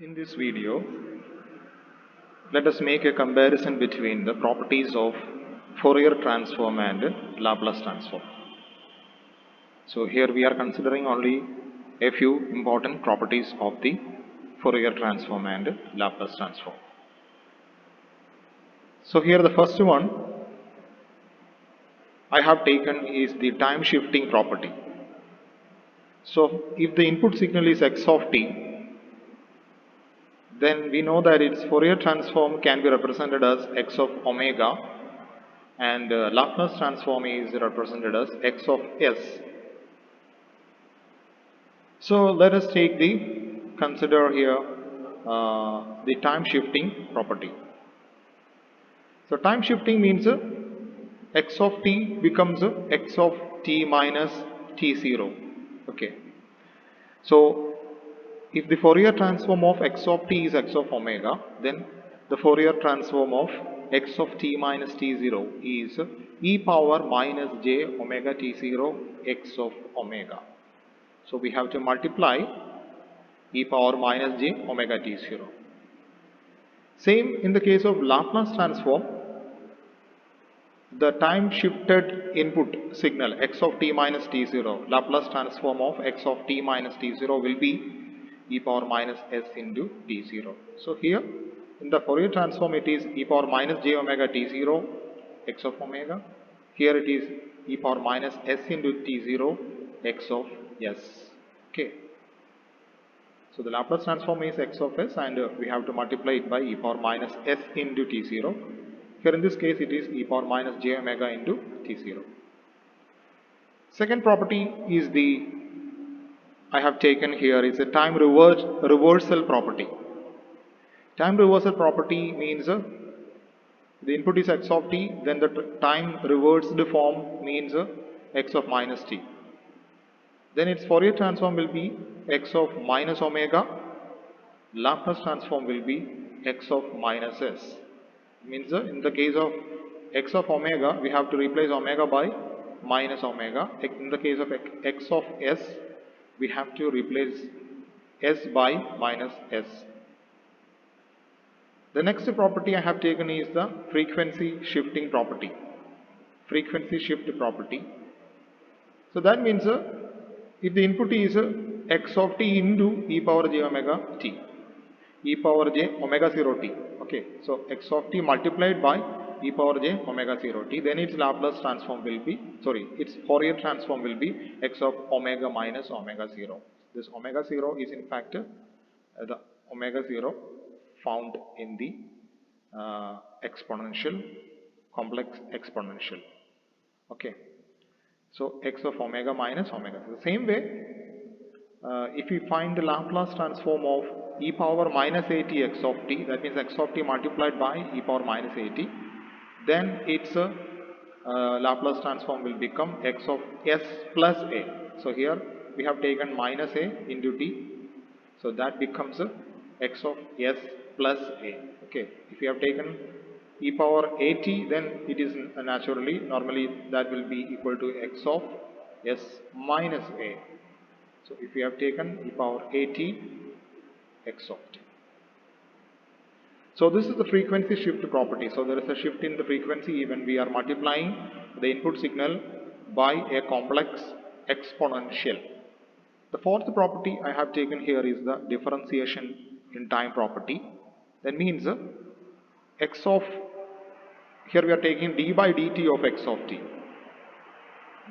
In this video, let us make a comparison between the properties of Fourier transform and Laplace transform. So here we are considering only a few important properties of the Fourier transform and Laplace transform. So here the first one I have taken is the time shifting property. So if the input signal is x of t, then we know that its Fourier transform can be represented as x of omega, and Laplace transform is represented as x of s. So let us consider here the time shifting property. So time shifting means x of t becomes x of t minus t0. Okay. So if the Fourier transform of x of t is x of omega, then the Fourier transform of x of t minus t0 is e power minus j omega t0 x of omega. So we have to multiply e power minus j omega t0. Same in the case of Laplace transform, the time shifted input signal x of t minus t0, Laplace transform of x of t minus t0 will be e power minus s into t0. So here in the Fourier transform it is e power minus j omega t0 x of omega. Here it is e power minus s into t0 x of s. Okay. So the Laplace transform is x of s, and we have to multiply it by e power minus s into t0. Here in this case it is e power minus j omega into t0. Second property is I have taken here is a time reversal property. Time reversal property means the input is x of t, then the time reversed form means x of minus t. Then its Fourier transform will be x of minus omega. Laplace transform will be x of minus s. Means in the case of x of omega, we have to replace omega by minus omega. In the case of x of s, we have to replace s by minus s. The next property I have taken is the frequency shifting property. Frequency shift property. So that means if the input is x of t into e power j omega t, e power j omega 0 t. Okay, so x of t multiplied by e power j omega 0 t, then its Laplace transform will be, its Fourier transform will be x of omega minus omega 0. This omega 0 is in fact the omega 0 found in the exponential, complex exponential. Okay, so x of omega minus omega. The same way, if we find the Laplace transform of e power minus at x of t, that means x of t multiplied by e power minus at, then its Laplace transform will become x of s plus a. So here we have taken minus a into t, so that becomes x of s plus a. Okay, if we have taken e power at, then it is normally that will be equal to x of s minus a. So if we have taken e power at x of t. So this is the frequency shift property. So there is a shift in the frequency when we are multiplying the input signal by a complex exponential. The fourth property I have taken here is the differentiation in time property. That means x of, here we are taking d by dt of x of t.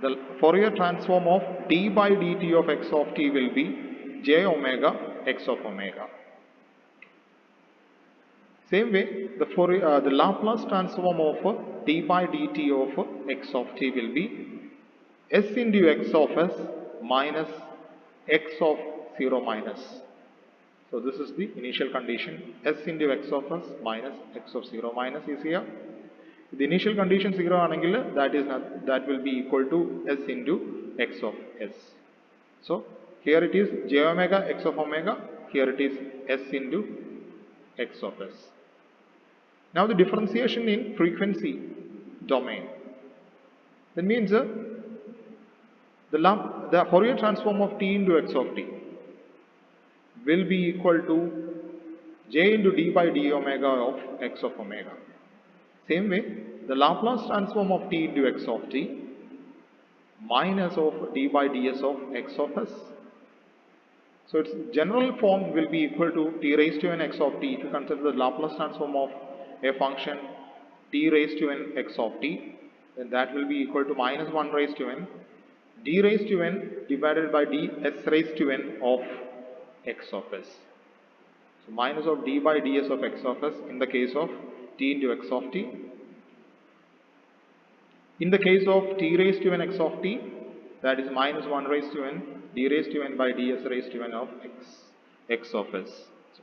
The Fourier transform of d by dt of x of t will be j omega x of omega. Same way, the Laplace transform of d by dt of x of t will be s into x of s minus x of 0 minus. So this is the initial condition, s into x of s minus x of 0 minus is here. The initial condition 0 anangil, that will be equal to s into x of s. So here it is j omega x of omega, here it is s into x of s. Now the differentiation in frequency domain. That means the Fourier transform of t into x of t will be equal to j into d by d omega of x of omega. Same way, the Laplace transform of t into x of t minus of d by ds of x of s. So its general form will be equal to t raised to n x of t. If you consider the Laplace transform of a function t raised to n x of t, then that will be equal to minus 1 raised to n d raised to n divided by d s raised to n of x of s. So minus of d by ds of x of s in the case of t into x of t. In the case of t raised to n x of t, that is minus 1 raised to n d raised to n by ds raised to n of x of s. So,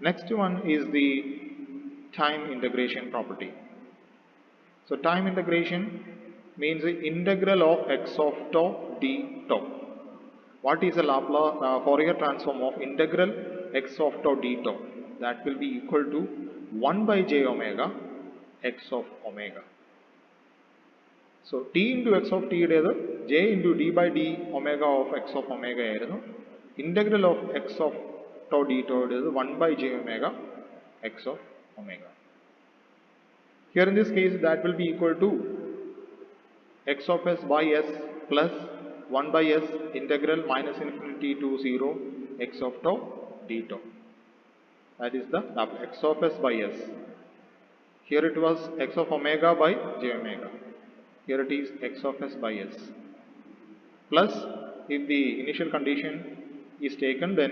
next one is the time integration property. So time integration means the integral of x of tau d tau. What is the Laplace Fourier transform of integral x of tau d tau? That will be equal to 1 by j omega x of omega. So t into x of t യുടേത് j into d by d omega of x of omega ആയിരുന്നു. Integral of x of tau d tau യുടേത് 1 by j omega x of omega. Here in this case that will be equal to x of s by s plus 1 by s integral minus infinity to 0 x of tau d tau. That is the x of s by s. Here it was x of omega by j omega. Here it is x of s by s. Plus, if the initial condition is taken, then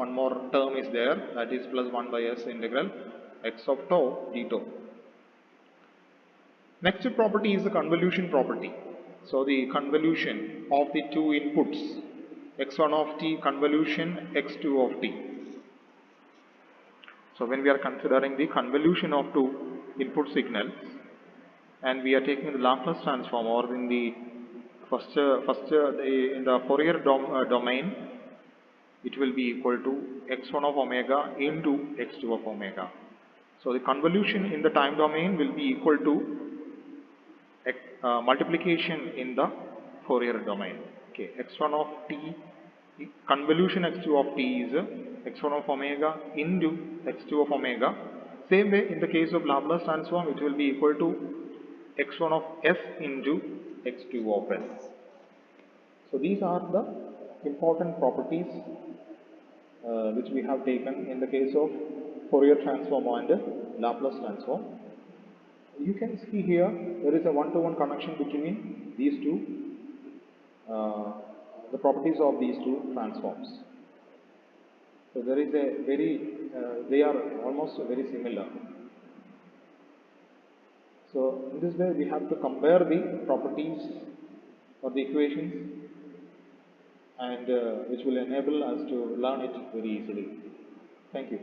one more term is there, that is plus 1 by s integral x of tau d tau. Next property is the convolution property. So the convolution of the two inputs, x1 of t convolution x2 of t. So when we are considering the convolution of two input signals and we are taking the Laplace transform, or in the in the Fourier domain, it will be equal to x1 of omega into x2 of omega. So the convolution in the time domain will be equal to multiplication in the Fourier domain. Okay, x1 of t convolution x2 of t is x1 of omega into x2 of omega. Same way in the case of Laplace transform, it will be equal to x1 of s into x2 of s. So these are the important properties which we have taken in the case of Fourier transform and Laplace transform. You can see here there is a one-to-one connection between these two, the properties of these two transforms. So there is a they are almost very similar. So in this way we have to compare the properties or the equations, and which will enable us to learn it very easily. Thank you.